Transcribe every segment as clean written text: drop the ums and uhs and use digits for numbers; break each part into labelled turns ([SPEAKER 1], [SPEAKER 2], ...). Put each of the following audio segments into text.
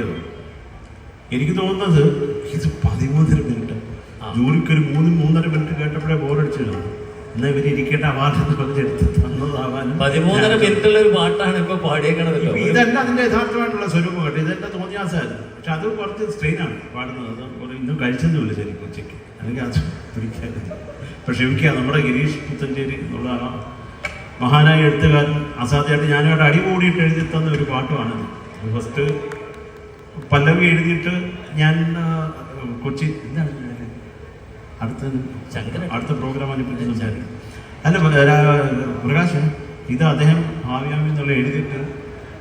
[SPEAKER 1] കിട്ടിയത്. എനിക്ക് തോന്നുന്നത് ഇത് 13 മിനിറ്റ്, ജൂറിക്ക് ഒരു 3-3.5 മിനിറ്റ് കേട്ടപ്പോഴേ ബോറടിച്ചിരുന്നു. എന്നാൽ ഇവർ ഇരിക്കേണ്ട അവാർഡ് പറഞ്ഞെടുത്ത് തന്നതാവാനും
[SPEAKER 2] 13 മിനിറ്റുള്ള ഒരു പാട്ടാണ് ഇപ്പൊ പാടിയേക്കണതല്ലോ.
[SPEAKER 1] ഇതല്ല അതിന്റെ യഥാർത്ഥമായിട്ടുള്ള സ്വരൂപം കേട്ടോ. ഇതെന്റെ തോന്നിയാസായിരുന്നു. പക്ഷെ അത് കുറച്ച് സ്ട്രെയിനാണ് പാടുന്നത്. അത് ഇന്നും കഴിച്ചൊന്നുമില്ല ശരിക്കും ഉച്ചയ്ക്ക്, അല്ലെങ്കിൽ അത് പിടിക്കാറില്ല. പക്ഷെ എനിക്ക് നമ്മുടെ ഗിരീഷ് പുത്തഞ്ചേരി എന്നുള്ള മഹാനായ എഴുത്തുകാരൻ അസാധ്യമായിട്ട് ഞാനവിടെ അടികൂടിയിട്ട് എഴുതി തന്ന ഒരു പാട്ടുമാണിത്. ഫസ്റ്റ് പല്ലവി എഴുതിയിട്ട് ഞാൻ കൊച്ചി എന്താണ് അടുത്ത പ്രോഗ്രാം അതിനെപ്പറ്റി സംസാരിക്കും. അല്ല പ്രകാശ്, ഇത് അദ്ദേഹം ഭാവ്യാമി എന്നുള്ള എഴുതിയിട്ട്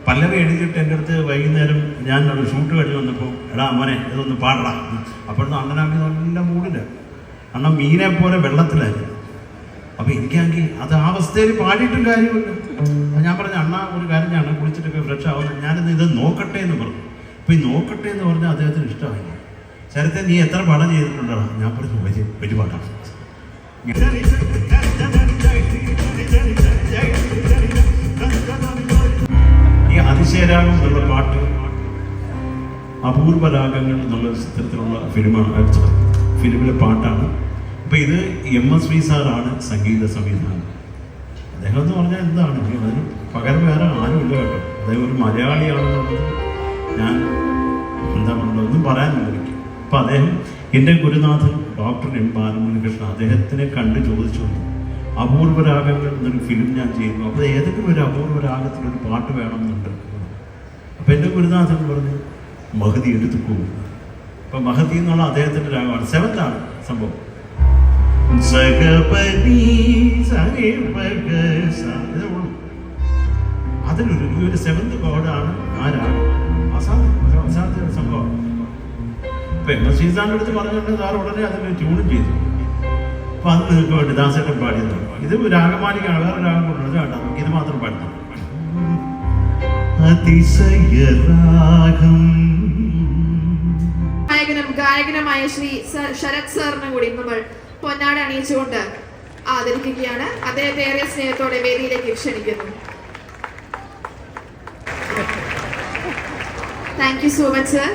[SPEAKER 1] പല്ലവി എഴുതിയിട്ട് എൻ്റെ അടുത്ത് വൈകുന്നേരം ഞാൻ ഷൂട്ട് കഴിഞ്ഞ് വന്നപ്പോൾ, എടാ മോനെ ഇതൊന്ന് പാടടാ. അപ്പോഴത്തെ അണ്ണനാമി നല്ല മൂടില്ല, അണ്ണൻ മീനെ പോലെ വെള്ളത്തിലായിരുന്നു. അപ്പോൾ എനിക്കാണെങ്കിൽ അത് ആ അവസ്ഥയിൽ പാടിയിട്ടും കാര്യമില്ല. ഞാൻ പറഞ്ഞു, അണ്ണ ഒരു കാര്യം, ഞാൻ കുളിച്ചിട്ടൊക്കെ ഫ്രഷ് ആവുന്നത്, ഞാനിന്ന് ഇത് നോക്കട്ടെ എന്ന് പറഞ്ഞു. അപ്പോൾ ഈ നോക്കട്ടെ എന്ന് പറഞ്ഞാൽ അദ്ദേഹത്തിന് ഇഷ്ടമായില്ല. ശരത്തെ നീ എത്ര പടം ചെയ്തിട്ടുണ്ടോ? ഞാൻ പറഞ്ഞു വലിയ പാട്ടാണ്. ഈ അതിശയരാഗം എന്നുള്ള പാട്ട് അപൂർവ രാഗങ്ങൾ എന്നുള്ള ചിത്രത്തിലുള്ള ഫിലിമിലെ പാട്ടാണ്. അപ്പം ഇത് MSV സാറാണ് സംഗീത സംവിധാനം. അദ്ദേഹം എന്ന് പറഞ്ഞാൽ എന്താണ്, അതിന് പകരം വേറെ ആരുമില്ല കേട്ടോ. അദ്ദേഹം ഒരു മലയാളിയാണെന്നുള്ളത് ഞാൻ എന്താ പറയുക, ഒന്നും പറയാനില്ല എനിക്ക്. അപ്പം അദ്ദേഹം എൻ്റെ ഗുരുനാഥൻ ഡോക്ടർ M. ബാലമുരളികൃഷ്ണൻ അദ്ദേഹത്തിനെ കണ്ട് ചോദിച്ചു വന്നു, അപൂർവ രാഗങ്ങൾ എന്നൊരു ഫിലിം ഞാൻ ചെയ്യുന്നു, അപ്പോൾ ഏതെങ്കിലും ഒരു അപൂർവ രാഗത്തിലൊരു പാട്ട് വേണമെന്നുണ്ട്. അപ്പം എൻ്റെ ഗുരുനാഥൻ പറഞ്ഞു മഹതി എടുത്തു പോകും. അപ്പം മഹതി എന്നുള്ള അദ്ദേഹത്തിൻ്റെ രാഗമാണ്, 7th ആണ് സംഭവം. അതിലൊരു ഈ ഒരു 7th കോഡാണ് ആ രാഗം. അസാധ്യ സംഭവം. ഇപ്പം MSV സാറിൻ്റെ അടുത്ത് പറഞ്ഞിട്ട് സാർ ഉടനെ അതിന് ട്യൂണും ചെയ്തു. അപ്പം അത് നിങ്ങൾക്ക് വേണ്ടി ദാസേട്ടൻ പാടിയതാണ്. ഇത് രാഗമാലിക്കാണ്, വേറെ രാഗം കൊണ്ടുള്ളത് കേട്ടോ. നമുക്ക് ഇത് മാത്രം പാടുന്നു. അതിശയരാഗം.
[SPEAKER 3] ഗായകനുമായ ശ്രീ ശരത് സാറിനും കൂടി നമ്മൾ പൊന്നാട അണിയിച്ചുകൊണ്ട് ആദരിക്കുകയാണ്. അദ്ദേഹത്തെ ഏറെ സ്നേഹത്തോടെ വേദിയിലേക്ക് ക്ഷണിക്കുന്നു. Thank you so much sir.